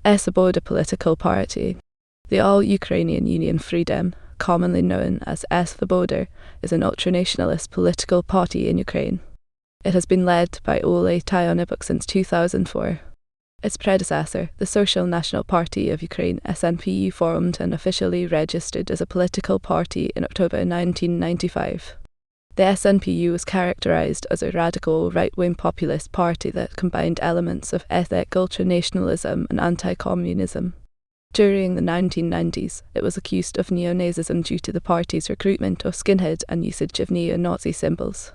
Svoboda political party. The All-Ukrainian Union Freedom, commonly known as Svoboda, is an ultranationalist political party in Ukraine. It has been led by Oleh Tyahnybok since 2004. Its predecessor, the Social National Party of Ukraine (SNPU), formed and officially registered as a political party in October 1995. The SNPU was characterized as a radical right-wing populist party that combined elements of ethnic ultranationalism and anti-communism. During the 1990s, it was accused of neo-Nazism due to the party's recruitment of skinheads and usage of neo-Nazi symbols.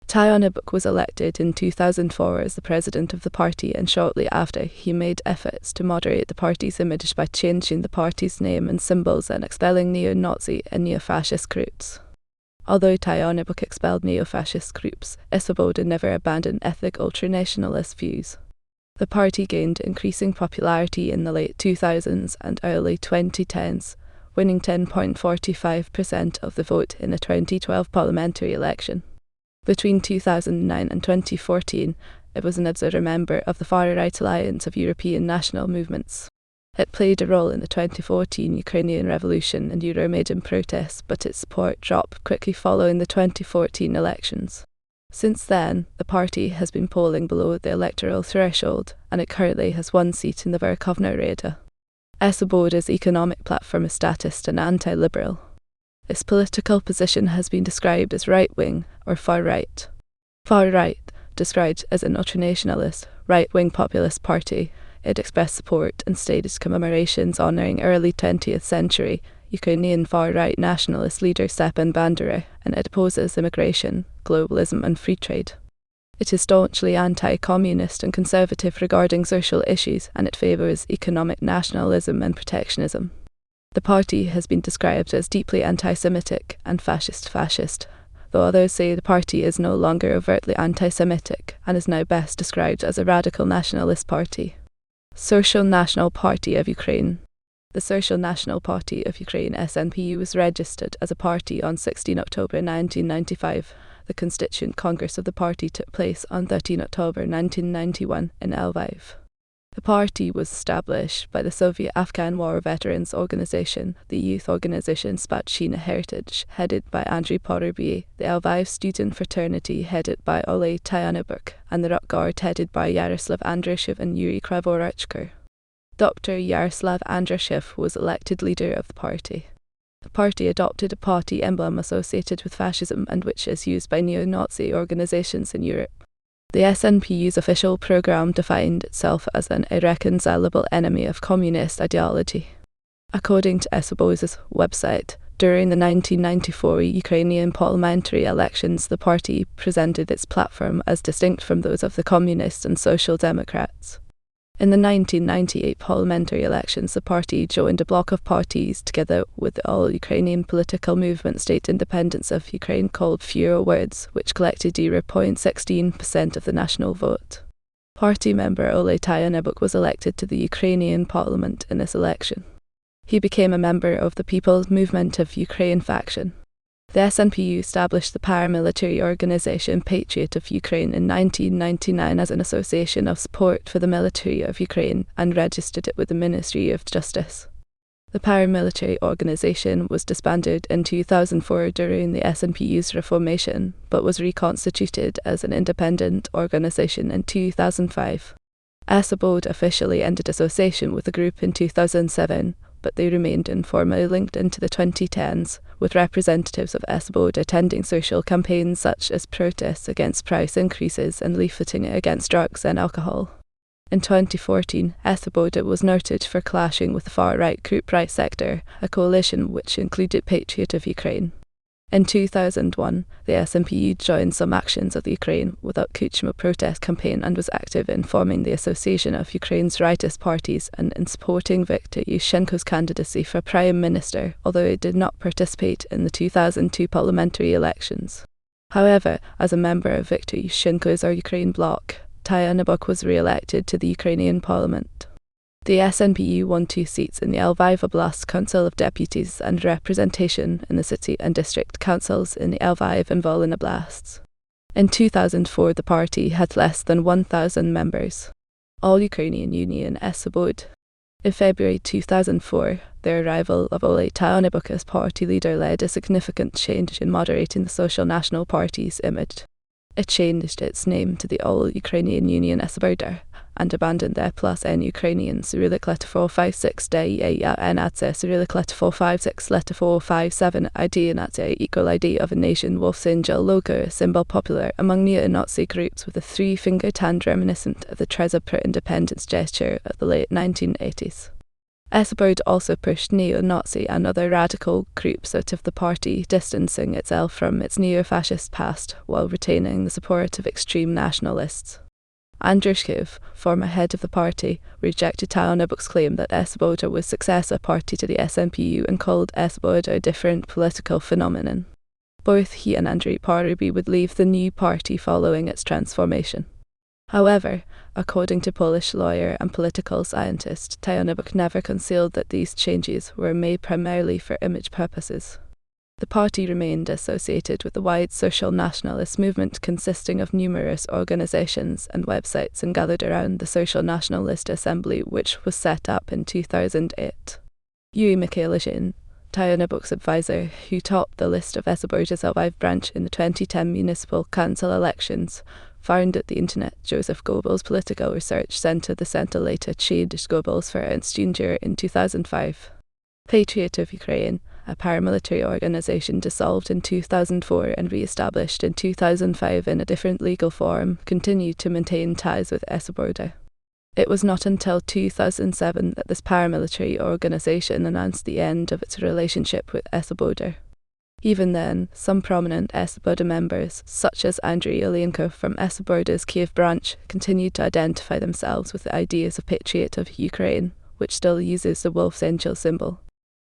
Tyahnybok was elected in 2004 as the president of the party, and shortly after he made efforts to moderate the party's image by changing the party's name and symbols and expelling neo-Nazi and neo-fascist groups. Although Tyahnybok expelled neo-fascist groups, Svoboda never abandoned ethnic ultranationalist views. The party gained increasing popularity in the late 2000s and early 2010s, winning 10.45% of the vote in the 2012 parliamentary election. Between 2009 and 2014, it was an observer member of the far-right alliance of European national movements. It played a role in the 2014 Ukrainian Revolution and Euromaidan protests, but its support dropped quickly following the 2014 elections. Since then, the party has been polling below the electoral threshold, and it currently has one seat in the Verkhovna Rada. Svoboda's economic platform is statist and anti-liberal. Its political position has been described as right-wing or far-right. Far-right, described as an ultranationalist, right-wing populist party, it expressed support and staged commemorations honouring early 20th century Ukrainian far-right nationalist leader Stepan Bandera, and it opposes immigration, globalism and free trade. It is staunchly anti-communist and conservative regarding social issues, and it favours economic nationalism and protectionism. The party has been described as deeply anti-Semitic and fascist, though others say the party is no longer overtly anti-Semitic and is now best described as a radical nationalist party. Social National Party of Ukraine. The Social National Party of Ukraine (SNPU) was registered as a party on 16 October 1995. The Constituent Congress of the party took place on 13 October 1991 in Lviv. The party was established by the Soviet-Afghan War Veterans Organization, the youth organization Spatchina Heritage, headed by Andriy Porobyi, the Lviv student fraternity headed by Oleh Tyahnybok, and the Rock Guard headed by Yaroslav Andrushev and Yuri Kravoruchko. Dr. Yaroslav Andrushev was elected leader of the party. The party adopted a party emblem associated with fascism and which is used by neo-Nazi organizations in Europe. The SNPU's official programme defined itself as an irreconcilable enemy of communist ideology. According to Svoboda's website, during the 1994 Ukrainian parliamentary elections, the party presented its platform as distinct from those of the Communists and Social Democrats. In the 1998 parliamentary elections, the party joined a bloc of parties together with the All-Ukrainian political movement State Independence of Ukraine called Fewer Words, which collected 0.16% of the national vote. Party member Oleh Tyahnybok was elected to the Ukrainian parliament in this election. He became a member of the People's Movement of Ukraine faction. The SNPU established the paramilitary organization Patriot of Ukraine in 1999 as an association of support for the military of Ukraine and registered it with the Ministry of Justice. The paramilitary organization was disbanded in 2004 during the SNPU's reformation, but was reconstituted as an independent organization in 2005. Svoboda officially ended association with the group in 2007, but they remained informally linked into the 2010s, with representatives of Svoboda attending social campaigns such as protests against price increases and leafleting against drugs and alcohol. In 2014, Svoboda was noted for clashing with the far-right group Right Sector, a coalition which included Patriot of Ukraine. In 2001, the SNPU joined some actions of the Ukraine Without Kuchma protest campaign and was active in forming the Association of Ukraine's rightist parties and in supporting Viktor Yushchenko's candidacy for Prime Minister, although it did not participate in the 2002 parliamentary elections. However, as a member of Viktor Yushchenko's Ukraine bloc, Tyahnybok was re-elected to the Ukrainian parliament. The SNPU won 2 seats in the Lviv Oblast Council of Deputies and representation in the city and district councils in the Lviv and Volyn oblasts. In 2004, the party had less than 1,000 members. All-Ukrainian Union Svoboda. In February 2004, the arrival of Oleh Tyahnybok as party leader led a significant change in moderating the Social National Party's image. It changed its name to the All-Ukrainian Union Svoboda and abandoned the plus N Ukrainian Cyrillic letter 456 day and Atze Cyrillic letter 456 letter 457 ID and Atze equal ID of a nation wolf's angel logo, a symbol popular among neo-Nazi groups with a three-fingered hand reminiscent of the Trezor pro-independence gesture of the late 1980s. Svoboda also pushed neo-Nazi and other radical groups out of the party, distancing itself from its neo-fascist past while retaining the support of extreme nationalists. Andrushkov, former head of the party, rejected Tyahnybok's claim that Svoboda was successor party to the SNPU and called Svoboda a different political phenomenon. Both he and Andrei Paruby would leave the new party following its transformation. However, according to Polish lawyer and political scientist, Tyahnybok never concealed that these changes were made primarily for image purposes. The party remained associated with the wide social nationalist movement consisting of numerous organizations and websites and gathered around the Social Nationalist Assembly, which was set up in 2008. Yuri Mikhailizhin, Tyahnybok's advisor, who topped the list of Svoboda's Lviv branch in the 2010 municipal council elections, founded the Internet Joseph Goebbels Political Research Center. The center later changed Goebbels for Ernst Jr. in 2005. Patriot of Ukraine, a paramilitary organization dissolved in 2004 and re-established in 2005 in a different legal form, continued to maintain ties with Svoboda. It was not until 2007 that this paramilitary organization announced the end of its relationship with Svoboda. Even then, some prominent Svoboda members, such as Andriy Ilyenko from Svoboda's Kiev branch, continued to identify themselves with the ideas of Patriot of Ukraine, which still uses the wolf's angel symbol.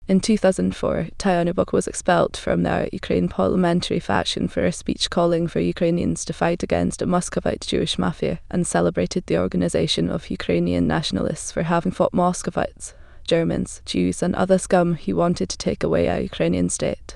In 2004, Tyahnybok was expelled from the Ukraine parliamentary faction for a speech calling for Ukrainians to fight against a Muscovite Jewish mafia and celebrated the organization of Ukrainian nationalists for having fought Muscovites, Germans, Jews and other scum who wanted to take away a Ukrainian state.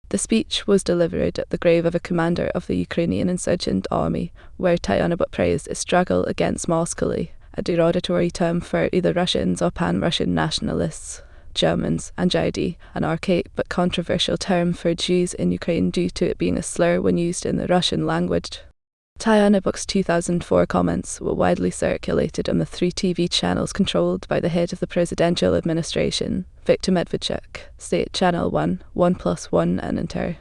The speech was delivered at the grave of a commander of the Ukrainian insurgent army, where Tyahnybok praised its struggle against Moskali, a derogatory term for either Russians or pan-Russian nationalists, Germans, and Jihadi, an archaic but controversial term for Jews in Ukraine due to it being a slur when used in the Russian language. Tyahnybok's 2004 comments were widely circulated on the three TV channels controlled by the head of the presidential administration, Viktor Medvedchuk, State Channel 1, 1+1 and Inter.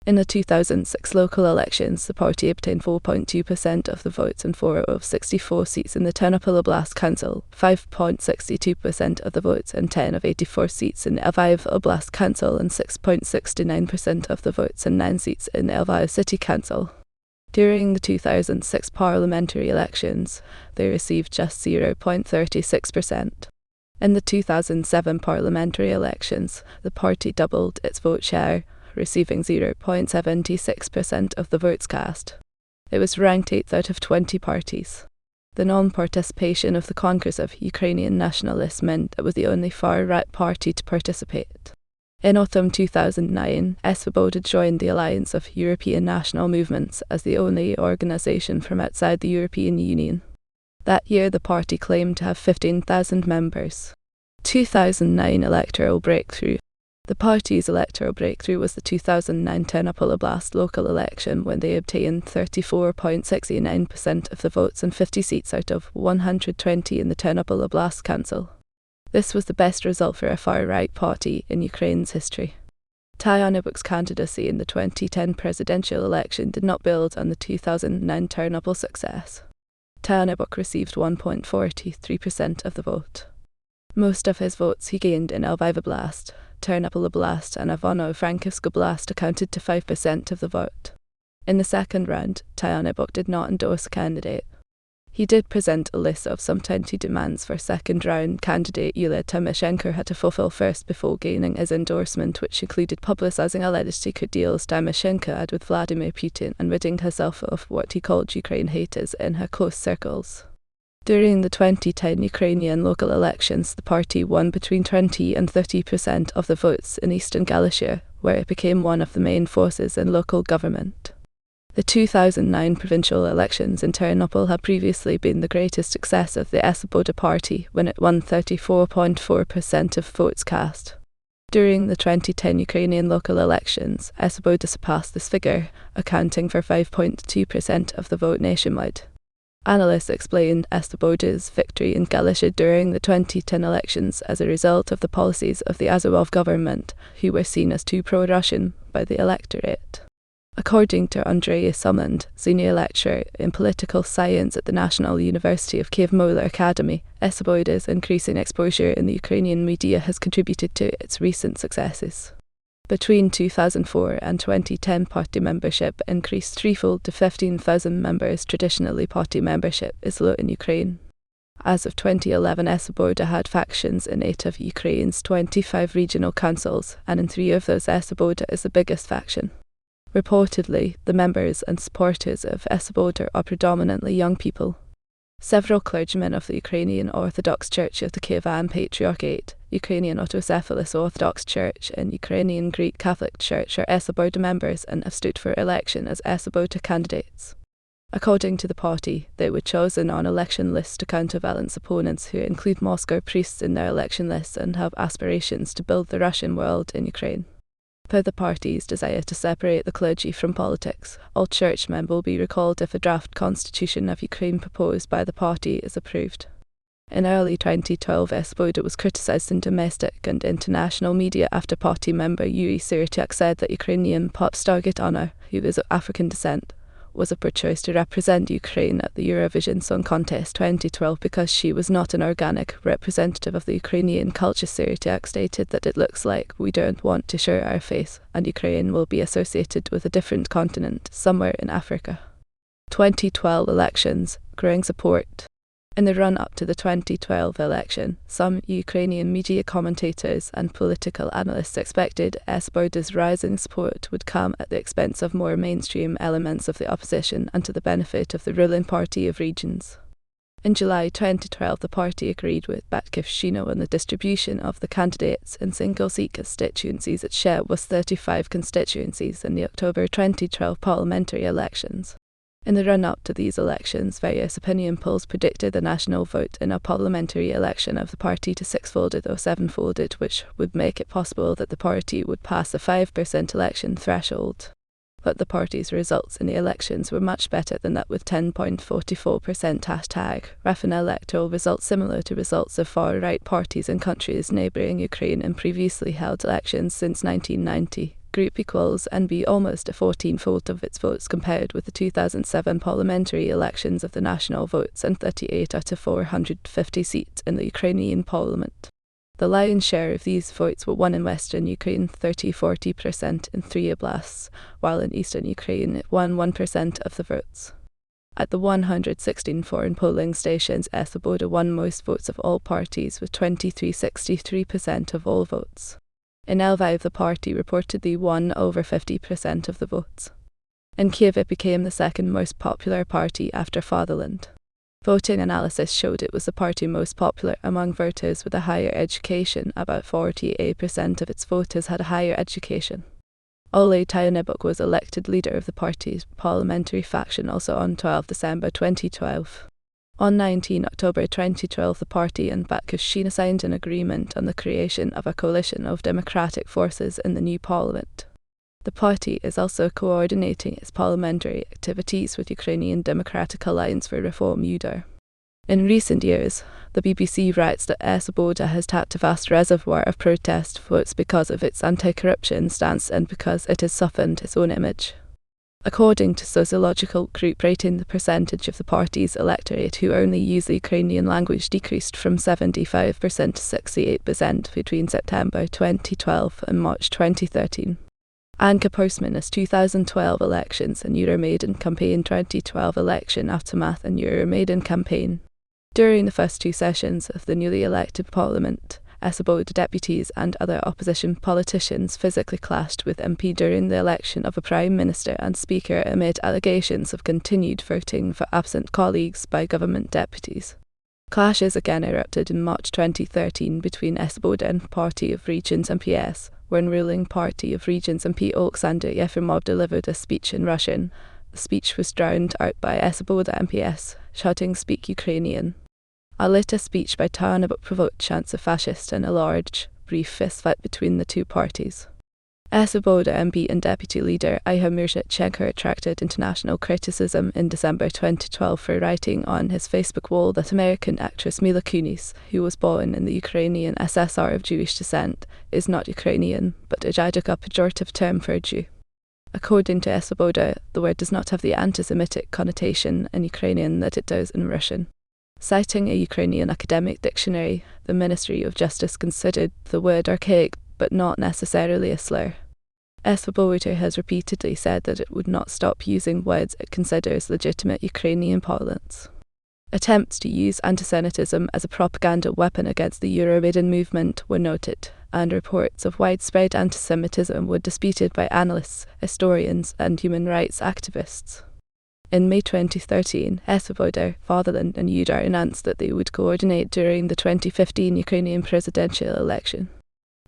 In the 2006 local elections, the party obtained 4.2% of the votes and 4 of 64 seats in the Ternopil Oblast Council, 5.62% of the votes and 10 of 84 seats in the Lviv Oblast Council and 6.69% of the votes and 9 seats in the Lviv City Council. During the 2006 parliamentary elections, they received just 0.36%. In the 2007 parliamentary elections, the party doubled its vote share, receiving 0.76% of the votes cast. It was ranked 8th out of 20 parties. The non-participation of the Congress of Ukrainian Nationalists meant it was the only far-right party to participate. In autumn 2009, Svoboda joined the Alliance of European National Movements as the only organisation from outside the European Union. That year the party claimed to have 15,000 members. 2009 electoral breakthrough. The party's electoral breakthrough was the 2009 Ternopil Oblast local election when they obtained 34.69% of the votes and 50 seats out of 120 in the Ternopil Oblast Council. This was the best result for a far-right party in Ukraine's history. Tyahnybok's candidacy in the 2010 presidential election did not build on the 2009 Ternopil success. Tyahnybok received 1.43% of the vote. Most of his votes he gained in Lviv Oblast, Ternopil Oblast and Ivano-Frankivsk Oblast accounted to 5% of the vote. In the second round, Tyahnybok did not endorse a candidate. He did present a list of some 20 demands for second-round candidate Oleh Tyahnybok had to fulfill first before gaining his endorsement, which included publicising alleged secret deals Tyahnybok had with Vladimir Putin and ridding herself of what he called Ukraine haters in her close circles. During the 2010 Ukrainian local elections, the party won between 20 and 30% of the votes in eastern Galicia, where it became one of the main forces in local government. The 2009 provincial elections in Ternopil had previously been the greatest success of the Svoboda party when it won 34.4% of votes cast. During the 2010 Ukrainian local elections, Svoboda surpassed this figure, accounting for 5.2% of the vote nationwide. Analysts explained Svoboda's victory in Galicia during the 2010 elections as a result of the policies of the Azarov government, who were seen as too pro-Russian by the electorate. According to Andrei Sumland, senior lecturer in political science at the National University of Kiev Mohyla Academy, Svoboda's increasing exposure in the Ukrainian media has contributed to its recent successes. Between 2004 and 2010, party membership increased threefold to 15,000 members. Traditionally, party membership is low in Ukraine. As of 2011, Svoboda had factions in 8 of Ukraine's 25 regional councils, and in 3 of those, Svoboda is the biggest faction. Reportedly, the members and supporters of Svoboda are predominantly young people. Several clergymen of the Ukrainian Orthodox Church of the Kievan Patriarchate, Ukrainian Autocephalous Orthodox Church, and Ukrainian Greek Catholic Church are Svoboda members and have stood for election as Svoboda candidates. According to the party, they were chosen on election lists to counterbalance opponents who include Moscow priests in their election lists and have aspirations to build the Russian world in Ukraine. Per the party's desire to separate the clergy from politics, all churchmen will be recalled if a draft constitution of Ukraine proposed by the party is approved. In early 2012, Svoboda was criticised in domestic and international media after party member Yuri Syrtyak said that Ukrainian pop star Gitana, who is of African descent, was a poor choice to represent Ukraine at the Eurovision Song Contest 2012 because she was not an organic representative of the Ukrainian culture. Syrtyak stated that it looks like we don't want to show our face, and Ukraine will be associated with a different continent, somewhere in Africa. 2012 elections, growing support. In the run-up to the 2012 election, some Ukrainian media commentators and political analysts expected Svoboda's rising support would come at the expense of more mainstream elements of the opposition and to the benefit of the ruling Party of Regions. In July 2012, the party agreed with Batькivщина on the distribution of the candidates in single-seat constituencies. Its share was 35 constituencies in the October 2012 parliamentary elections. In the run-up to these elections, various opinion polls predicted the national vote in a parliamentary election of the party to 6-folded or 7-folded, which would make it possible that the party would pass the 5% election threshold. But the party's results in the elections were much better than that, with 10.44% #REFN electoral results similar to results of far-right parties in countries neighbouring Ukraine in previously held elections since 1990. Group equals NB almost a 14-fold of its votes compared with the 2007 parliamentary elections of the national votes and 38 out of 450 seats in the Ukrainian parliament. The lion's share of these votes were won in western Ukraine, 30-40% in 3 oblasts, while in eastern Ukraine it won 1% of the votes. At the 116 foreign polling stations, Svoboda won most votes of all parties with 23-63% of all votes. In Lviv, the party reportedly won over 50% of the votes. In Kiev, it became the second most popular party after Fatherland. Voting analysis showed it was the party most popular among voters with a higher education. About 48% of its voters had a higher education. Oleh Tyahnybok was elected leader of the party's parliamentary faction also on 12 December 2012. On 19 October 2012, the party and Batькivщина signed an agreement on the creation of a coalition of democratic forces in the new parliament. The party is also coordinating its parliamentary activities with Ukrainian Democratic Alliance for Reform (UDAR). In recent years, the BBC writes that Svoboda has tapped a vast reservoir of protest votes because of its anti-corruption stance and because it has softened its own image. According to sociological group rating, the percentage of the party's electorate who only use the Ukrainian language decreased from 75% to 68% between September 2012 and March 2013. Anka Postman's 2012 elections and Euromaidan campaign, 2012 election aftermath and Euromaidan campaign. During the first 2 sessions of the newly elected parliament, Svoboda deputies and other opposition politicians physically clashed with MP during the election of a prime minister and speaker amid allegations of continued voting for absent colleagues by government deputies. Clashes again erupted in March 2013 between Svoboda and Party of Regions and PS, when ruling Party of Regions MP Oleksandr Yefremov delivered a speech in Russian, The speech was drowned out by Svoboda MPs shouting "Speak Ukrainian." A later speech by Tyahnybok provoked chants of fascist and a large, brief fistfight between the two parties. Svoboda MP and deputy leader Oleh Tyahnybok attracted international criticism in December 2012 for writing on his Facebook wall that American actress Mila Kunis, who was born in the Ukrainian SSR of Jewish descent, is not Ukrainian, but a pejorative term for a Jew. According to Svoboda, the word does not have the anti-Semitic connotation in Ukrainian that it does in Russian. Citing a Ukrainian academic dictionary, the Ministry of Justice considered the word archaic but not necessarily a slur. Svoboda has repeatedly said that it would not stop using words it considers legitimate Ukrainian parlance. Attempts to use anti-Semitism as a propaganda weapon against the Euromaidan movement were noted, and reports of widespread anti-Semitism were disputed by analysts, historians, and human rights activists. In May 2013, Svoboda, Fatherland and UDAR announced that they would coordinate during the 2015 Ukrainian presidential election.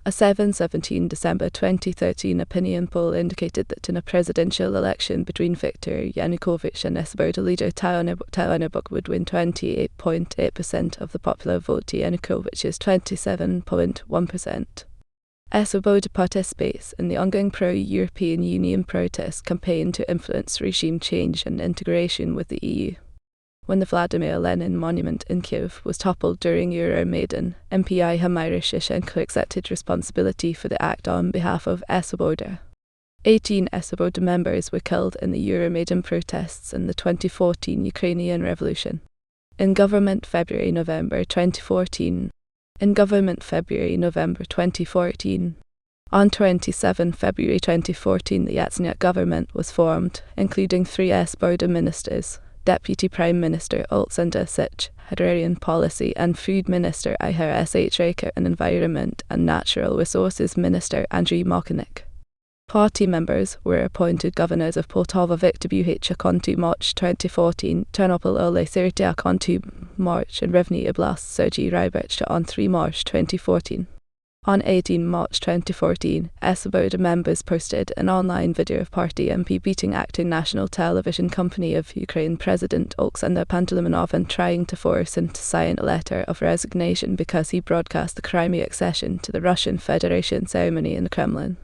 A 7/17 December 2013 opinion poll indicated that in a presidential election between Viktor Yanukovych and Svoboda leader Tyahnybok would win 28.8% of the popular vote to Yanukovych's 27.1%. Svoboda participates in the ongoing pro-European Union protest campaign to influence regime change and integration with the EU. When the Vladimir Lenin monument in Kyiv was toppled during Euromaidan, MPI Oleh Tyahnybok accepted responsibility for the act on behalf of Svoboda. 18 Svoboda members were killed in the Euromaidan protests in the 2014 Ukrainian Revolution. In government February-November 2014. On 27 February 2014, the Yatsenyuk government was formed, including 3 Svoboda ministers: Deputy Prime Minister Oleksandr Sich, Agrarian Policy and Food Minister Ihor Sh. and Environment and Natural Resources Minister Andriy Mokonik. Party members were appointed governors of Poltava Viktor Buhachuk on 2 March 2014, Ternopil Oleh Tyahnybok on 2 March and Rivne Oblast Sergei Ryabych on 3 March 2014. On 18 March 2014, Svoboda members posted an online video of party MP beating acting National Television Company of Ukraine President Oleksandr Panteleimon and trying to force him to sign a letter of resignation because he broadcast the Crimea accession to the Russian Federation ceremony in the Kremlin.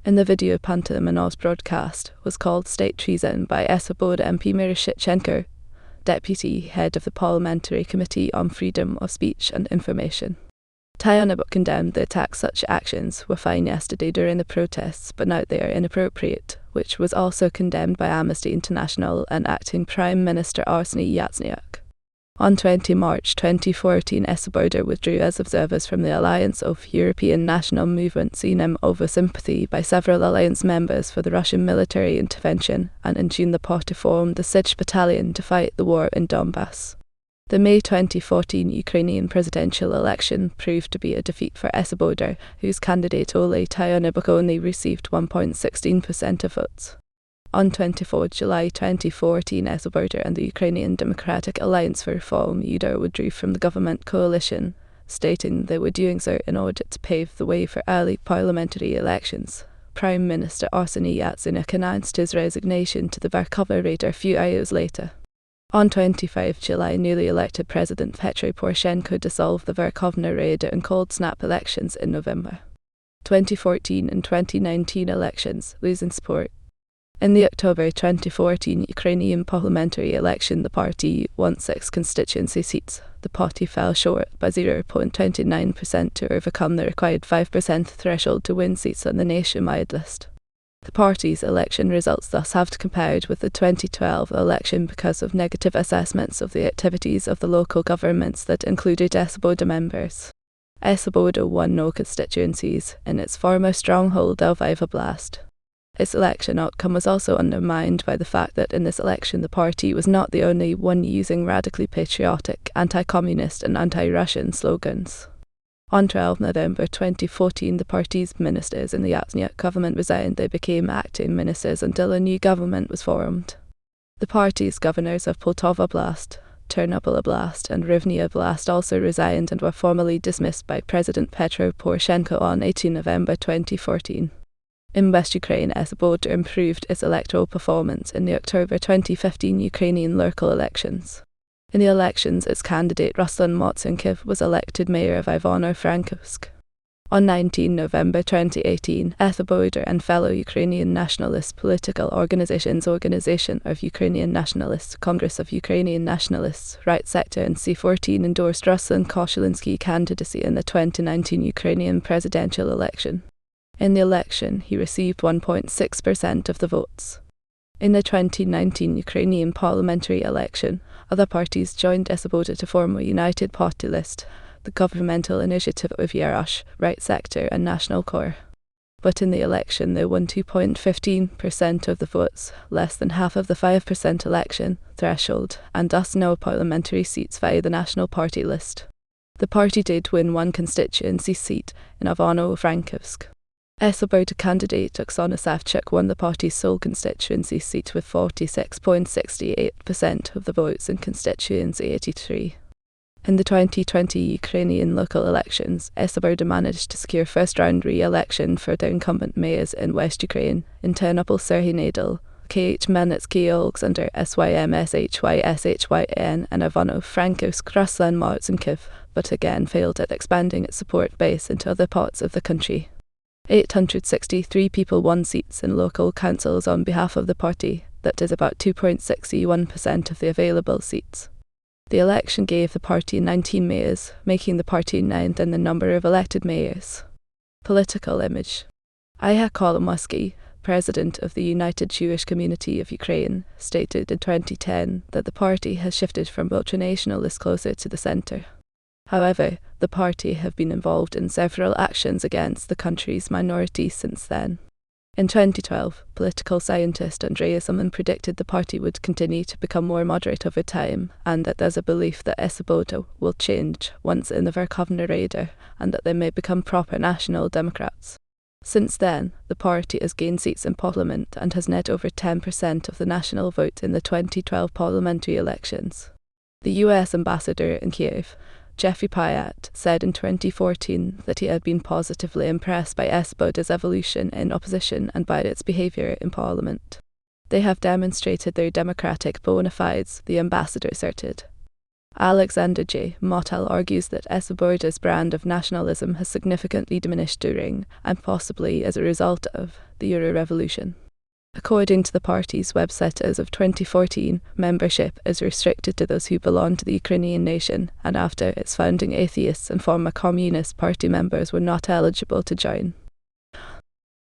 In the video, Panteleimon's broadcast was called state treason by Svoboda MP Miroshnichenko, deputy head of the Parliamentary Committee on Freedom of Speech and Information. Tyahnybok condemned the attack. Such actions were fine yesterday during the protests, but now they are inappropriate, which was also condemned by Amnesty International and acting Prime Minister Arseniy Yatsenyuk. On 20 March 2014, Svoboda withdrew as observers from the Alliance of European National Movement (CNM) over sympathy by several alliance members for the Russian military intervention, and in June the party formed the Sich Battalion to fight the war in Donbass. The May 2014 Ukrainian presidential election proved to be a defeat for Svoboda, whose candidate Oleh Tyahnybok only received 1.16% of votes. On 24 July 2014, Svoboda and the Ukrainian Democratic Alliance for Reform (UDAR) withdrew from the government coalition, stating they were doing so in order to pave the way for early parliamentary elections. Prime Minister Arseniy Yatsenyuk announced his resignation to the Verkhovna Rada a few hours later. On 25 July, newly elected President Petro Poroshenko dissolved the Verkhovna Rada and called snap elections in November. 2014 and 2019 elections, losing support. In the October 2014 Ukrainian parliamentary election, the party won 6 constituency seats. The party fell short by 0.29% to overcome the required 5% threshold to win seats on the nationwide list. The party's election results thus have to be compared with the 2012 election because of negative assessments of the activities of the local governments that included Svoboda members. Svoboda won no constituencies in its former stronghold Lviv Oblast. Its election outcome was also undermined by the fact that in this election the party was not the only one using radically patriotic, anti-communist and anti-Russian slogans. On 12 November 2014, the party's ministers in the Yatsenyuk government resigned. They became acting ministers until a new government was formed. The party's governors of Poltava Oblast, Ternopil Oblast and Rivne Oblast also resigned and were formally dismissed by President Petro Poroshenko on 18 November 2014. In West Ukraine, Svoboda improved its electoral performance in the October 2015 Ukrainian local elections. In the elections, its candidate Ruslan Martynkiv was elected mayor of Ivano-Frankivsk. On 19 November 2018, Svoboda and fellow Ukrainian nationalist political organizations Organization of Ukrainian Nationalists, Congress of Ukrainian Nationalists, Right Sector and C14 endorsed Ruslan Koshelinski's candidacy in the 2019 Ukrainian presidential election. In the election, he received 1.6% of the votes. In the 2019 Ukrainian parliamentary election, other parties joined Svoboda to form a united party list, the governmental initiative of Yarosh, Right Sector and National Corps. But in the election they won 2.15% of the votes, less than half of the 5% election threshold, and thus no parliamentary seats via the National Party list. The party did win one constituency seat in Ivano-Frankivsk. Svoboda candidate Oksana Savchuk won the party's sole constituency seat with 46.68% of the votes in constituency 83. In the 2020 Ukrainian local elections, Svoboda managed to secure first-round re-election for the incumbent mayors in West Ukraine, in Ternopil Serhiy Nadal, KH Melnitsky Alexander SYM SHY and Ivano-Frankivsk Ruslan Martynkiv, but again failed at expanding its support base into other parts of the country. 863 people won seats in local councils on behalf of the party, that is about 2.61% of the available seats. The election gave the party 19 mayors, making the party ninth in the number of elected mayors. Political image. Ihor Kolomoisky, president of the United Jewish Community of Ukraine, stated in 2010 that the party has shifted from ultranationalist closer to the centre. However, the party have been involved in several actions against the country's minorities since then. In 2012, political scientist Andreas Ullman predicted the party would continue to become more moderate over time, and that there's a belief that Svoboda will change once in the Verkhovna Rada, and that they may become proper national democrats. Since then, the party has gained seats in parliament and has net over 10% of the national vote in the 2012 parliamentary elections. The US ambassador in Kiev, Jeffrey Pyatt, said in 2014 that he had been positively impressed by Svoboda's evolution in opposition and by its behaviour in parliament. They have demonstrated their democratic bona fides, the ambassador asserted. Alexander J. Motel argues that Svoboda's brand of nationalism has significantly diminished during, and possibly as a result of, the Euro revolution. According to the party's website as of 2014, membership is restricted to those who belong to the Ukrainian nation, and after its founding atheists and former Communist Party members were not eligible to join.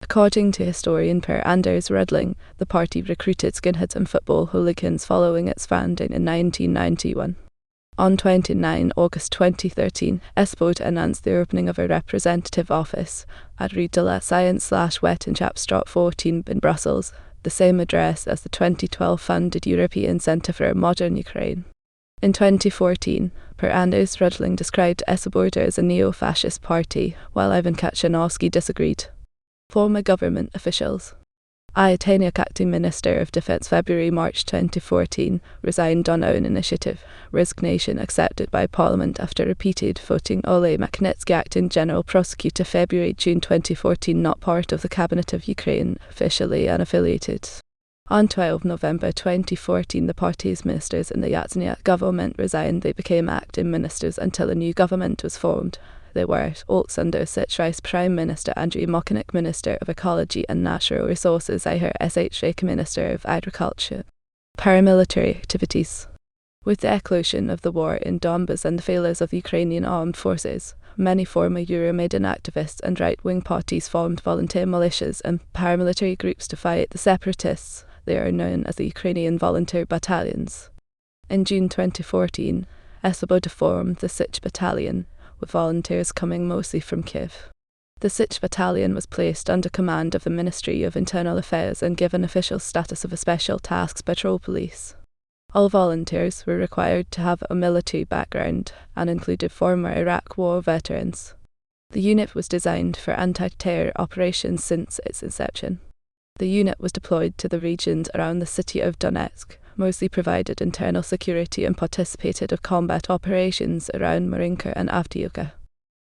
According to historian Per Anders Rudling, the party recruited skinheads and football hooligans following its founding in 1991. On 29 August 2013, Svoboda announced the opening of a representative office at Rue de la Science/Wetenschap 14 in Brussels, the same address as the 2012 founded European Centre for a Modern Ukraine. In 2014, Per Anders Rudling described Svoboda as a neo-fascist party, while Ivan Kaczynowski disagreed. Former government officials. Oleh Tyahnybok, acting Minister of Defence February-March 2014, resigned on own initiative, resignation accepted by Parliament after repeated voting. Oleh Tyahnybok, acting General Prosecutor February-June 2014, not part of the Cabinet of Ukraine, officially unaffiliated. On 12 November 2014, the party's ministers in the Yatsenyuk government resigned. They became acting ministers until a new government was formed. They were Alexander Sitchrice, Prime Minister, Andriy Mokonik, Minister of Ecology and Natural Resources, Ihor Shchek, Minister of Agriculture. Paramilitary activities. With the eclosion of the war in Donbas and the failures of the Ukrainian armed forces, many former Euromaidan activists and right-wing parties formed volunteer militias and paramilitary groups to fight the separatists. They are known as the Ukrainian Volunteer Battalions. In June 2014, Svoboda formed the Sich Battalion, with volunteers coming mostly from Kiev. The Sich Battalion was placed under command of the Ministry of Internal Affairs and given official status of a Special Tasks Patrol Police. All volunteers were required to have a military background and included former Iraq War veterans. The unit was designed for anti-terror operations since its inception. The unit was deployed to the regions around the city of Donetsk, mostly provided internal security and participated in combat operations around Marinka and Avdiivka.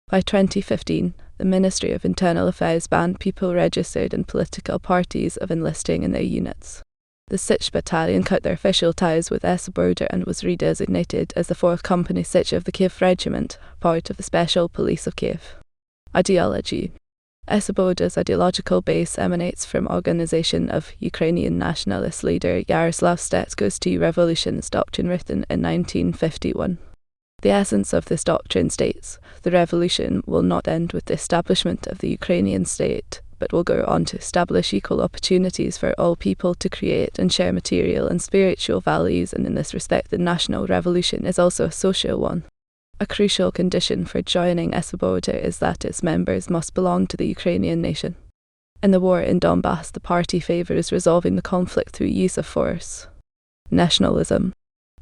By 2015, the Ministry of Internal Affairs banned people registered in political parties of enlisting in their units. The Sich Battalion cut their official ties with Svoboda and was redesignated as the 4th Company Sich of the Kiev Regiment, part of the Special Police of Kiev. Ideology. Svoboda's ideological base emanates from organization of Ukrainian nationalist leader Yaroslav Stetsko's two revolutions doctrine written in 1951. The essence of this doctrine states, the revolution will not end with the establishment of the Ukrainian state, but will go on to establish equal opportunities for all people to create and share material and spiritual values, and in this respect the national revolution is also a social one. A crucial condition for joining Svoboda is that its members must belong to the Ukrainian nation. In the war in Donbass, the party favours resolving the conflict through use of force. Nationalism.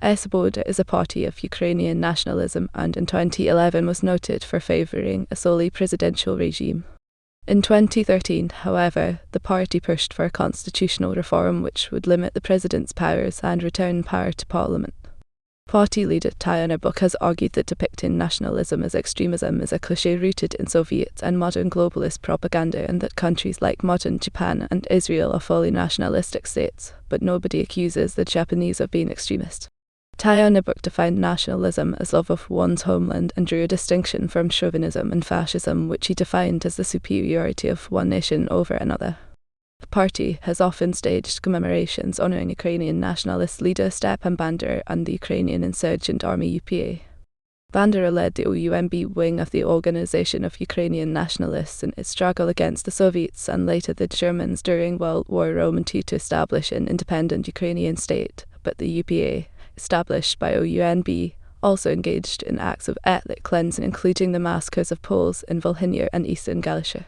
Svoboda is a party of Ukrainian nationalism and in 2011 was noted for favouring a solely presidential regime. In 2013, however, the party pushed for a constitutional reform which would limit the president's powers and return power to parliament. Party leader Tyahnybok has argued that depicting nationalism as extremism is a cliché rooted in Soviet and modern globalist propaganda, and that countries like modern Japan and Israel are fully nationalistic states, but nobody accuses the Japanese of being extremist. Tyahnybok defined nationalism as love of one's homeland and drew a distinction from chauvinism and fascism, which he defined as the superiority of one nation over another. The party has often staged commemorations honouring Ukrainian nationalist leader Stepan Bandera and the Ukrainian insurgent army UPA. Bandera led the OUMB wing of the Organization of Ukrainian Nationalists in its struggle against the Soviets and later the Germans during World War II to establish an independent Ukrainian state, but the UPA, established by OUNB, also engaged in acts of ethnic cleansing, including the massacres of Poles in Volhynia and eastern Galicia.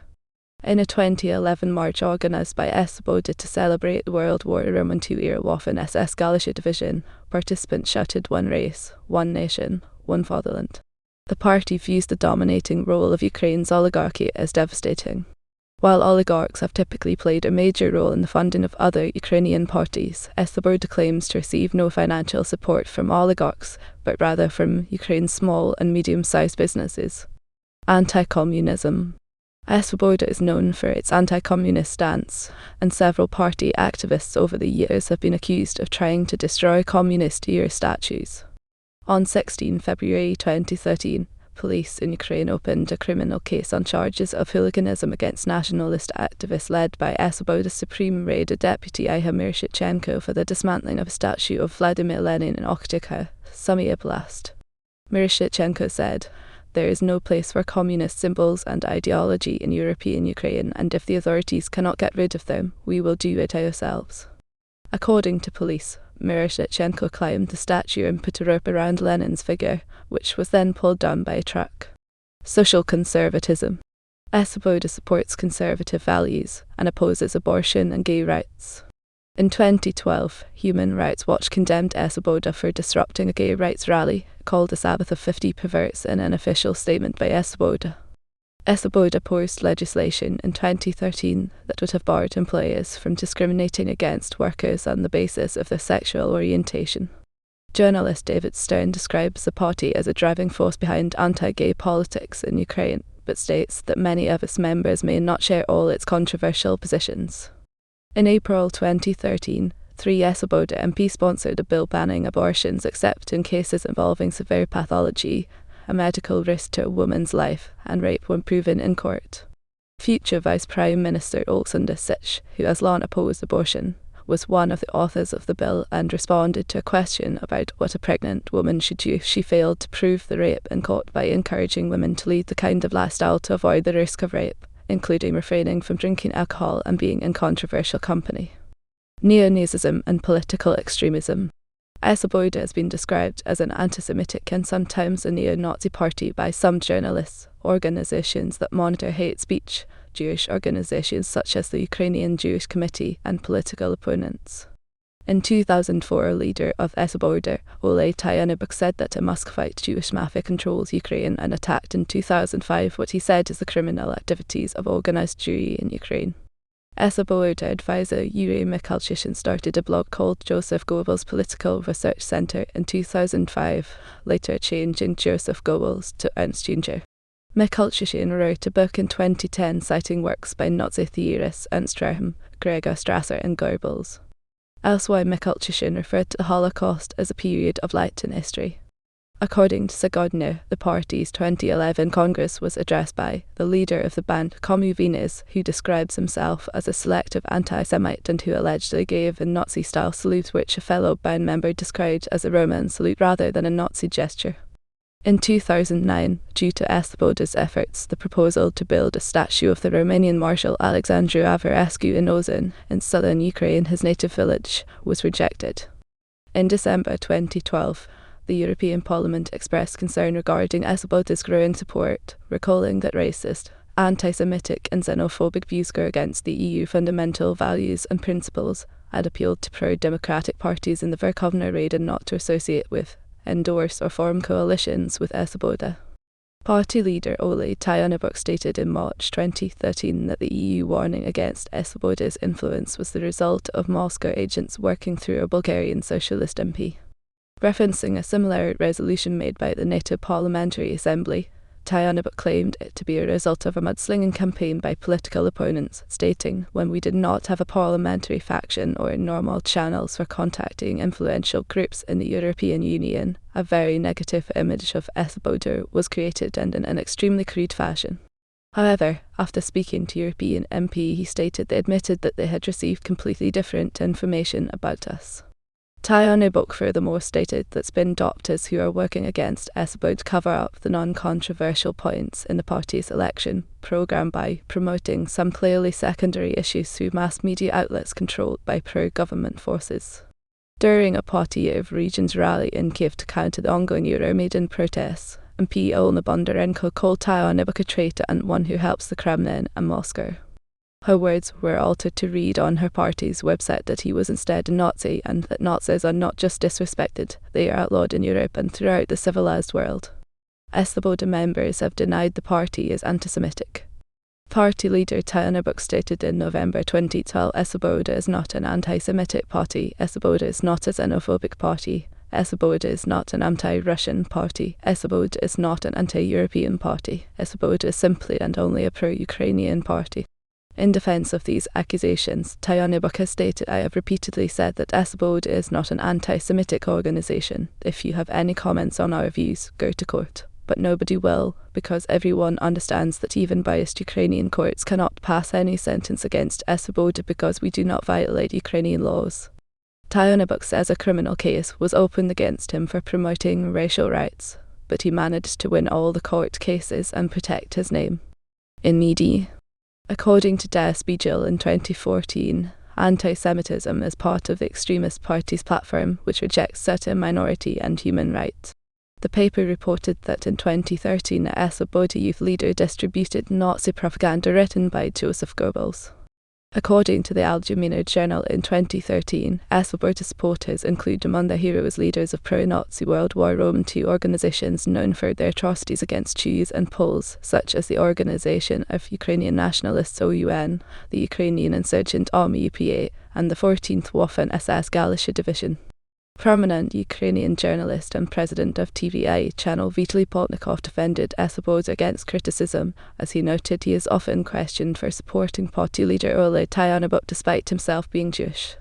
In a 2011 march organised by Svoboda to celebrate the World War II era Waffen-SS Galicia Division, participants shouted "One race, one nation, one fatherland." The party views the dominating role of Ukraine's oligarchy as devastating. While oligarchs have typically played a major role in the funding of other Ukrainian parties, Svoboda claims to receive no financial support from oligarchs, but rather from Ukraine's small and medium-sized businesses. Anti-communism. Svoboda is known for its anti-communist stance, and several party activists over the years have been accused of trying to destroy communist-era statues. On 16 February 2013, police in Ukraine opened a criminal case on charges of hooliganism against nationalist activists led by Svoboda's Supreme Rada deputy Ihor Miroshnichenko for the dismantling of a statue of Vladimir Lenin in Oktyabrskaya, Sumy Oblast. Miroshnichenko said, "There is no place for communist symbols and ideology in European Ukraine, and if the authorities cannot get rid of them, we will do it ourselves." According to police, Miroshnichenko climbed the statue and put a rope around Lenin's figure, which was then pulled down by a truck. Social conservatism. Svoboda supports conservative values and opposes abortion and gay rights. In 2012, Human Rights Watch condemned Svoboda for disrupting a gay rights rally, called the Sabbath of 50 Perverts in an official statement by Svoboda. Svoboda proposed legislation in 2013 that would have barred employers from discriminating against workers on the basis of their sexual orientation. Journalist David Stern describes the party as a driving force behind anti-gay politics in Ukraine, but states that many of its members may not share all its controversial positions. In April 2013, 3 Svoboda MPs sponsored a bill banning abortions except in cases involving severe pathology, a medical risk to a woman's life, and rape when proven in court. Future Vice Prime Minister Oleh Tyahnybok, who has long opposed abortion, was one of the authors of the bill and responded to a question about what a pregnant woman should do if she failed to prove the rape in court by encouraging women to lead the kind of lifestyle to avoid the risk of rape, including refraining from drinking alcohol and being in controversial company. Neo-Nazism and political extremism. Svoboda has been described as an anti-Semitic and sometimes a neo-Nazi party by some journalists, organizations that monitor hate speech, Jewish organizations such as the Ukrainian Jewish Committee, and political opponents. In 2004, a leader of Svoboda, Oleh Tyahnybok, said that a Muscovite Jewish mafia controls Ukraine and attacked in 2005 what he said is the criminal activities of organized Jewry in Ukraine. Svoboda advisor Yuri Mikhalchyshin started a blog called Joseph Goebbels Political Research Center in 2005, later changing Joseph Goebbels to Ernst Jünger. Mikhail wrote a book in 2010 citing works by Nazi theorists Ernst Röhm, Gregor Strasser and Goebbels. Elsewhere, Mikhail referred to the Holocaust as a period of light in history. According to Svoboda, the party's 2011 Congress was addressed by the leader of the band Komu Venus, who describes himself as a selective anti-Semite and who allegedly gave a Nazi-style salute which a fellow band member described as a Roman salute rather than a Nazi gesture. In 2009, due to Svoboda's efforts, the proposal to build a statue of the Romanian Marshal Alexandru Averescu in Ozan, in southern Ukraine, his native village, was rejected. In December 2012, the European Parliament expressed concern regarding Svoboda's growing support, recalling that racist, anti-Semitic and xenophobic views go against the EU fundamental values and principles, and appealed to pro-democratic parties in the Verkhovna Rada not to associate with, endorse or form coalitions with Svoboda. Party leader Oleh Tyahnybok stated in March 2013 that the EU warning against Svoboda's influence was the result of Moscow agents working through a Bulgarian socialist MP. Referencing a similar resolution made by the NATO Parliamentary Assembly, Tyahnybok claimed it to be a result of a mudslinging campaign by political opponents, stating, "When we did not have a parliamentary faction or normal channels for contacting influential groups in the European Union, a very negative image of Svoboda was created and in an extremely crude fashion." However, after speaking to European MP, he stated they admitted that they had received completely different information about us. Tyahnybok furthermore stated that spin doctors who are working against Svoboda cover up the non-controversial points in the party's election programme by promoting some clearly secondary issues through mass media outlets controlled by pro-government forces. During a Party of Regions rally in Kiev to counter the ongoing Euromaidan protests, MP Oleh Bondarenko called Tyahnybok a traitor and one who helps the Kremlin and Moscow. Her words were altered to read on her party's website that he was instead a Nazi and that Nazis are not just disrespected, they are outlawed in Europe and throughout the civilized world. Svoboda members have denied the party is anti-Semitic. Party leader Tyahnybok stated in November 2012 Svoboda is not an anti-Semitic party, Svoboda is not a xenophobic party, Svoboda is not an anti-Russian party, Svoboda is not an anti-European party, Svoboda is simply and only a pro-Ukrainian party. In defence of these accusations, Tyahnybok has stated, "I have repeatedly said that Svoboda is not an anti-Semitic organisation. If you have any comments on our views, go to court. But nobody will, because everyone understands that even biased Ukrainian courts cannot pass any sentence against Svoboda because we do not violate Ukrainian laws." Tyahnybok says a criminal case was opened against him for promoting racial rights, but he managed to win all the court cases and protect his name. In media. According to Der Spiegel in 2014, anti-Semitism is part of the extremist party's platform, which rejects certain minority and human rights. The paper reported that in 2013, a Svoboda youth leader distributed Nazi propaganda written by Joseph Goebbels. According to the Algemene Journal in 2013, Svoboda supporters include among their heroes leaders of pro-Nazi World War II organizations known for their atrocities against Jews and Poles, such as the Organization of Ukrainian Nationalists OUN, the Ukrainian Insurgent Army UPA, and the 14th Waffen-SS Galicia Division. Prominent Ukrainian journalist and president of TVI channel Vitaly Portnikov defended Svoboda against criticism, as he noted he is often questioned for supporting party leader Oleh Tyahnybok despite himself being Jewish.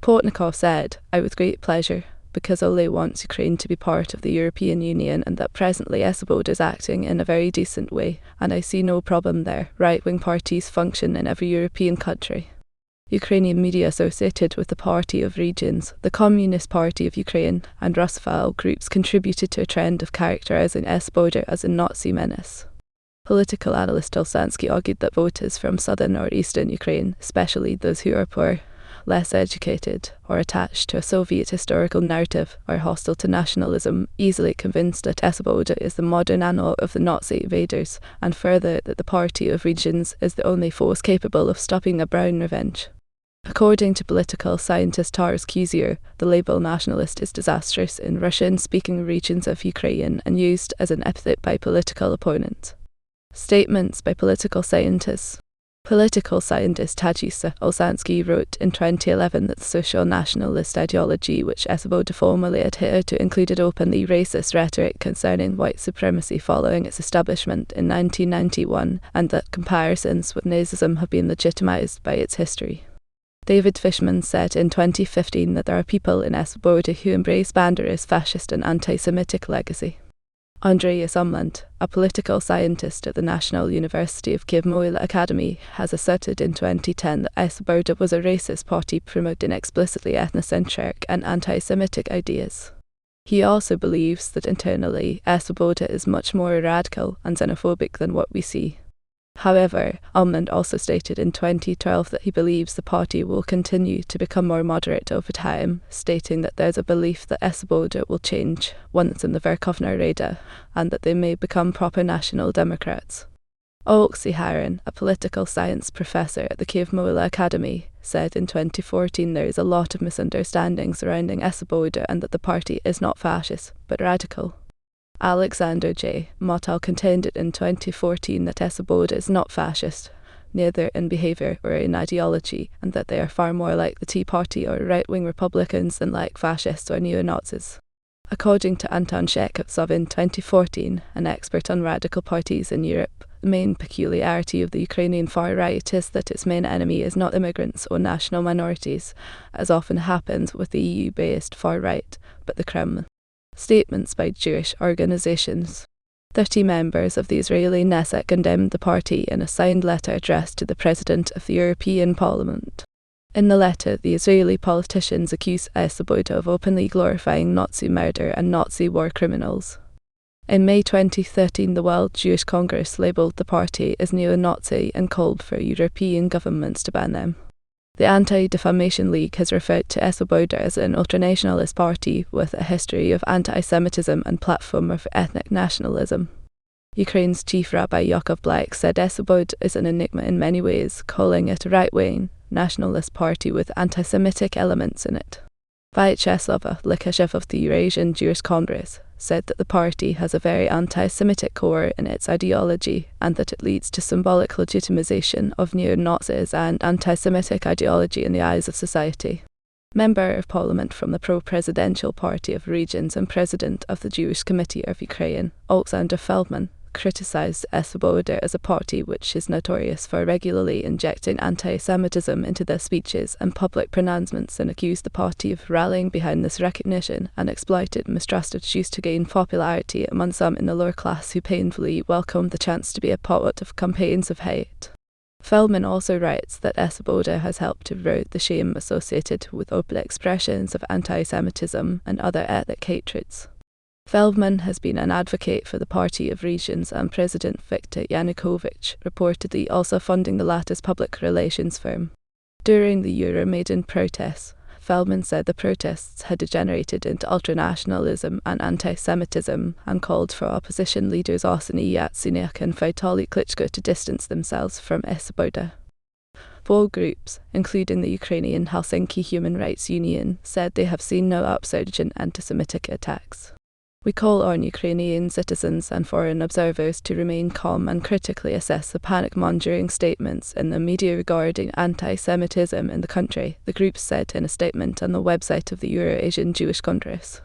Portnikov said, "I with great pleasure, because Oleh wants Ukraine to be part of the European Union and that presently Svoboda is acting in a very decent way, and I see no problem there. Right-wing parties function in every European country." Ukrainian media associated with the Party of Regions, the Communist Party of Ukraine, and Russophile groups contributed to a trend of characterizing Svoboda as a Nazi menace. Political analyst Olsansky argued that voters from southern or eastern Ukraine, especially those who are poor, less educated, or attached to a Soviet historical narrative, or hostile to nationalism, easily convinced that Svoboda is the modern analogue of the Nazi invaders, and further that the Party of Regions is the only force capable of stopping a brown revenge. According to political scientist Taras Kuzier, the label nationalist is disastrous in Russian-speaking regions of Ukraine and used as an epithet by political opponents. Statements by political scientists. Political scientist Tadeusz Olszański wrote in 2011 that the social nationalist ideology which Svoboda formerly adhered to included openly racist rhetoric concerning white supremacy following its establishment in 1991, and that comparisons with Nazism have been legitimized by its history. David Fishman said in 2015 that there are people in Svoboda who embrace Bandera's fascist and anti-Semitic legacy. Andreas Umland, a political scientist at the National University of Kyiv Academy, has asserted in 2010 that Svoboda was a racist party promoting explicitly ethnocentric and anti-Semitic ideas. He also believes that internally, Svoboda is much more radical and xenophobic than what we see. However, Umland also stated in 2012 that he believes the party will continue to become more moderate over time, stating that there's a belief that Svoboda will change once in the Verkhovna Rada, and that they may become proper national democrats. Oleh Tyahnybok, a political science professor at the Kyiv Academy, said in 2014 there is a lot of misunderstanding surrounding Svoboda and that the party is not fascist, but radical. Alexander J. Motal contended in 2014 that Svoboda is not fascist, neither in behaviour or in ideology, and that they are far more like the Tea Party or right-wing Republicans than like fascists or neo-Nazis. According to Anton Chekhov in 2014, an expert on radical parties in Europe, the main peculiarity of the Ukrainian far-right is that its main enemy is not immigrants or national minorities, as often happens with the EU-based far-right, but the Kremlin. Statements by Jewish organizations. 30 members of the Israeli Knesset condemned the party in a signed letter addressed to the President of the European Parliament. In the letter, the Israeli politicians accuse Svoboda of openly glorifying Nazi murder and Nazi war criminals. In May 2013, the World Jewish Congress labelled the party as neo-Nazi and called for European governments to ban them. The Anti-Defamation League has referred to Svoboda as an ultranationalist party with a history of anti-Semitism and platform of ethnic nationalism. Ukraine's chief rabbi Yakov Blaik said Svoboda is an enigma in many ways, calling it a right-wing, nationalist party with anti-Semitic elements in it. Vyacheslav Likashev of the Eurasian Jewish Congress said that the party has a very anti-Semitic core in its ideology and that it leads to symbolic legitimization of neo-Nazis and anti-Semitic ideology in the eyes of society. Member of Parliament from the pro-presidential Party of Regions and President of the Jewish Committee of Ukraine, Alexander Feldman, criticised Svoboda as a party which is notorious for regularly injecting anti-Semitism into their speeches and public pronouncements, and accused the party of rallying behind this recognition and exploited mistrusted issues to gain popularity among some in the lower class who painfully welcomed the chance to be a part of campaigns of hate. Feldman also writes that Svoboda has helped to erode the shame associated with open expressions of anti-Semitism and other ethnic hatreds. Feldman has been an advocate for the Party of Regions and President Viktor Yanukovych, reportedly also funding the latter's public relations firm. During the Euromaidan protests, Feldman said the protests had degenerated into ultranationalism and anti-Semitism and called for opposition leaders Arseniy Yatsenyuk and Vitaly Klitschko to distance themselves from Svoboda. 4 groups, including the Ukrainian Helsinki Human Rights Union, said they have seen no upsurge in anti-Semitic attacks. We call on Ukrainian citizens and foreign observers to remain calm and critically assess the panic-mongering statements in the media regarding anti-Semitism in the country, the group said in a statement on the website of the Eurasian Jewish Congress.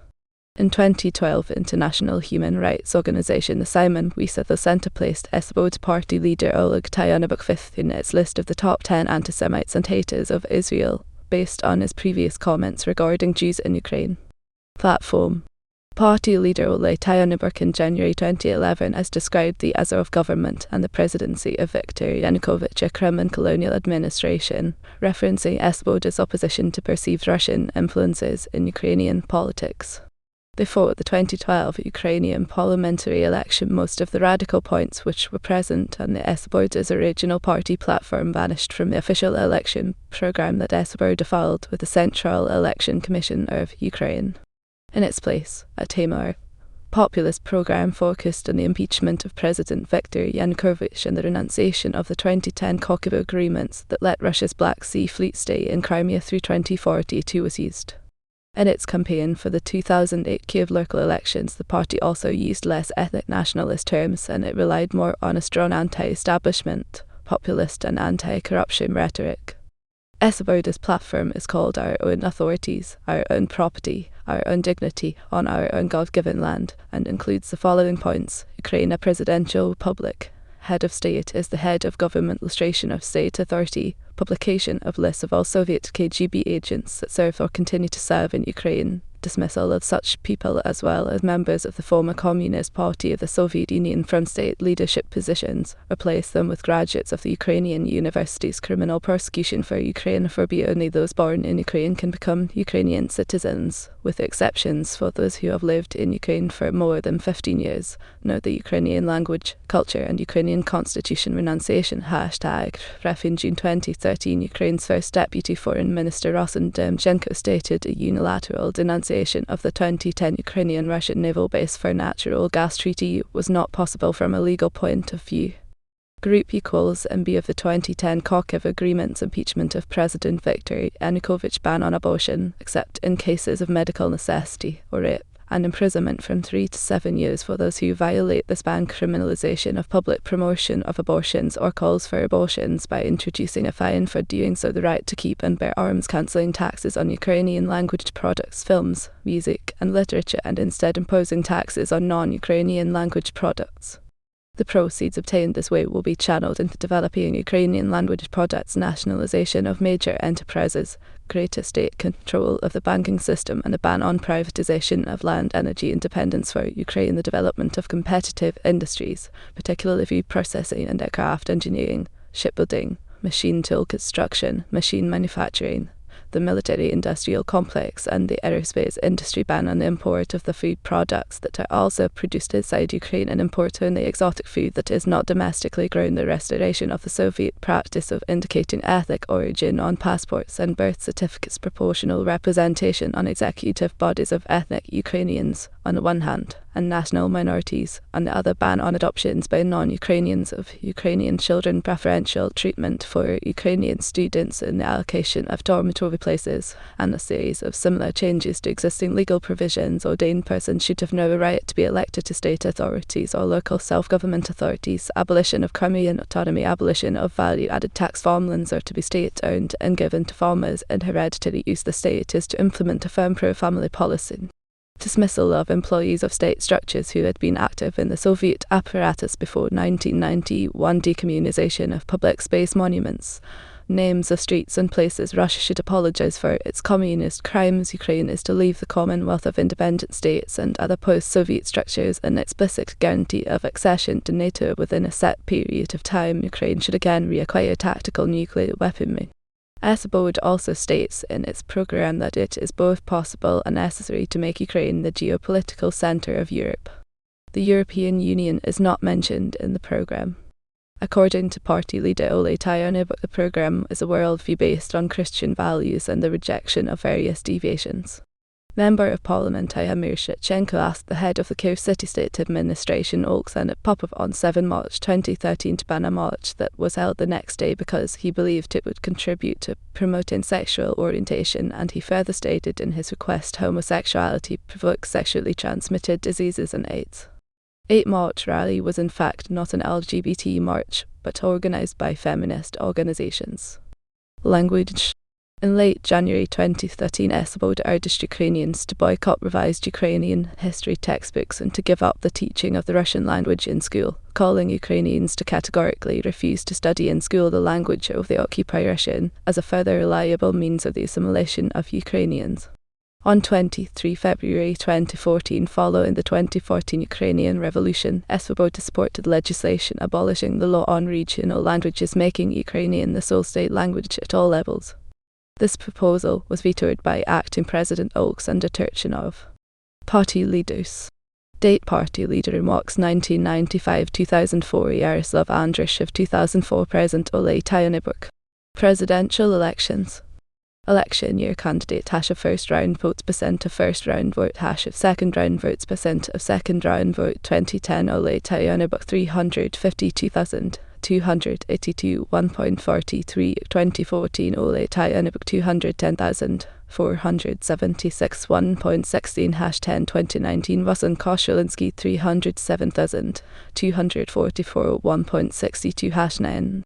In 2012, international human rights organisation the Simon Wieser Centre placed Svoboda party leader Oleh Tyahnybok fifth in its list of the top 10 anti-Semites and haters of Israel, based on his previous comments regarding Jews in Ukraine. Platform. Party leader Oleh Tyahnybok in January 2011 has described the Azov government and the presidency of Viktor Yanukovych a Kremlin colonial administration, referencing Svoboda's opposition to perceived Russian influences in Ukrainian politics. Before the 2012 Ukrainian parliamentary election, most of the radical points which were present on the Svoboda's original party platform vanished from the official election program that Svoboda filed with the Central Election Commission of Ukraine. In its place, a tamer, populist program focused on the impeachment of President Viktor Yanukovych and the renunciation of the 2010 Kosovo agreements that let Russia's Black Sea Fleet stay in Crimea through 2042 was used. In its campaign for the 2008 Kyiv local elections, the party also used less ethnic nationalist terms, and it relied more on a strong anti-establishment populist and anti-corruption rhetoric. Svoboda's platform is called Our Own Authorities, Our Own Property, Our Own Dignity on Our Own God-given land, and includes the following points. Ukraine a presidential republic. Head of state is the head of government. Illustration of state authority. Publication of lists of all Soviet KGB agents that serve or continue to serve in Ukraine. Dismissal of such people as well as members of the former Communist Party of the Soviet Union from state leadership positions. Replace them with graduates of the Ukrainian universities. Criminal persecution for Ukrainophobia. Only those born in Ukraine can become Ukrainian citizens, with exceptions for those who have lived in Ukraine for more than 15 years. Note the Ukrainian language, culture and Ukrainian constitution renunciation. #Ref. In June 2013, Ukraine's first deputy foreign minister Rosen Demchenko stated a unilateral denunciation of the 2010 Ukrainian-Russian naval base for natural gas treaty was not possible from a legal point of view. Group equals MB of the 2010 Kharkiv Agreements. Impeachment of President Viktor Yanukovych. Ban on abortion, except in cases of medical necessity or rape, and imprisonment from 3 to 7 years for those who violate this ban. Criminalization of public promotion of abortions or calls for abortions by introducing a fine for doing so. The right to keep and bear arms. Cancelling taxes on Ukrainian language products, films, music and literature, and instead imposing taxes on non-Ukrainian language products. The proceeds obtained this way will be channeled into developing Ukrainian language products. Nationalization of major enterprises, greater state control of the banking system, and a ban on privatization of land. Energy independence for Ukraine. The development of competitive industries, particularly food processing and aircraft engineering, shipbuilding, machine tool construction, machine manufacturing, the military-industrial complex and the aerospace industry. Ban on the import of the food products that are also produced inside Ukraine and import only exotic food that is not domestically grown. The restoration of the Soviet practice of indicating ethnic origin on passports and birth certificates. Proportional representation on executive bodies of ethnic Ukrainians on the one hand and national minorities on the other. Ban on adoptions by non-Ukrainians of Ukrainian children. Preferential treatment for Ukrainian students in the allocation of dormitory places, and a series of similar changes to existing legal provisions. Ordained persons should have no right to be elected to state authorities or local self-government authorities. Abolition of Crimean autonomy. Abolition of value-added tax. Farmlands are to be state-owned and given to farmers in hereditary use. The state is to implement a firm pro-family policy. Dismissal of employees of state structures who had been active in the Soviet apparatus before 1991. Decommunization of public space monuments. Names of streets and places. Russia should apologize for its communist crimes. Ukraine is to leave the Commonwealth of Independent States and other post-Soviet structures. An explicit guarantee of accession to NATO within a set period of time. Ukraine should again reacquire tactical nuclear weaponry. Svoboda also states in its program that it is both possible and necessary to make Ukraine the geopolitical center of Europe. The European Union is not mentioned in the program. According to party leader Oleh Tyahnybok, the program is a worldview based on Christian values and the rejection of various deviations. Member of Parliament Oleh Tyahnybok asked the head of the Kyiv city-state administration Oleh Tyahnybok on 7 March 2013 to ban a march that was held the next day because he believed it would contribute to promoting sexual orientation, and he further stated in his request homosexuality provokes sexually transmitted diseases and AIDS. 8 March rally was in fact not an LGBT march, but organised by feminist organisations. Language. In late January 2013, Svoboda urged Ukrainians to boycott revised Ukrainian history textbooks and to give up the teaching of the Russian language in school, calling Ukrainians to categorically refuse to study in school the language of the occupied Russian as a further reliable means of the assimilation of Ukrainians. On 23 February 2014, following the 2014 Ukrainian Revolution, Svoboda supported legislation abolishing the law on regional languages, making Ukrainian the sole state language at all levels. This proposal was vetoed by acting President Oleksandr Turchinov. Party leaders. Date party leader remarks 1995-2004 Yaroslav Andrish of 2004 President Oleh Tyahnybok. Presidential elections. Election year candidate of first round votes percent of first round vote of second round votes percent of second round vote 2010 Oleh Tyahnybok 352,282 1.43 2014 Oleh Tyahnybok 210,476 1.16 #10 2019 Vasyl Koszylinski 307,244 1.62 #9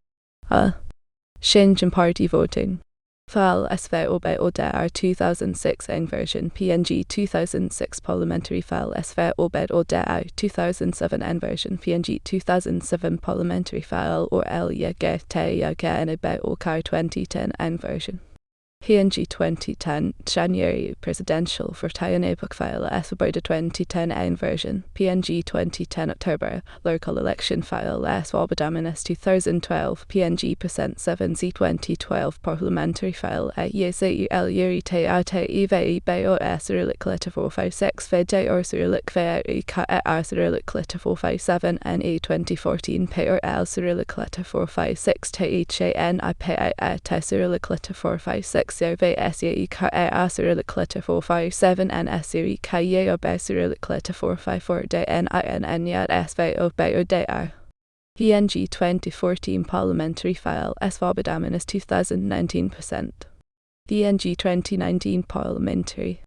Change in party voting. File Svoboda 2006 version PNG 2006 parliamentary file Svoboda 2007 version PNG 2007 parliamentary file or Oleh Tyahnybok 2010 version PNG 2010 January presidential for Tyahnybok file Svoboda 2010 version PNG 2010 October local election file Svoboda 2012 PNG %7 Z 2012 parliamentary file Yezul Tyahnybok Cyrillic letter 456 Fede or Cyrillic Cyrillic letter 457 NE 2014 Pair L Cyrillic letter 456 THAN IPA Cyrillic letter 456 SEI Cyrillic letter 457 and SEI Cyrillic letter 454 DNIN Yad SVO PNG 2014 parliamentary file Svoboda 2019%. PNG 2019 parliamentary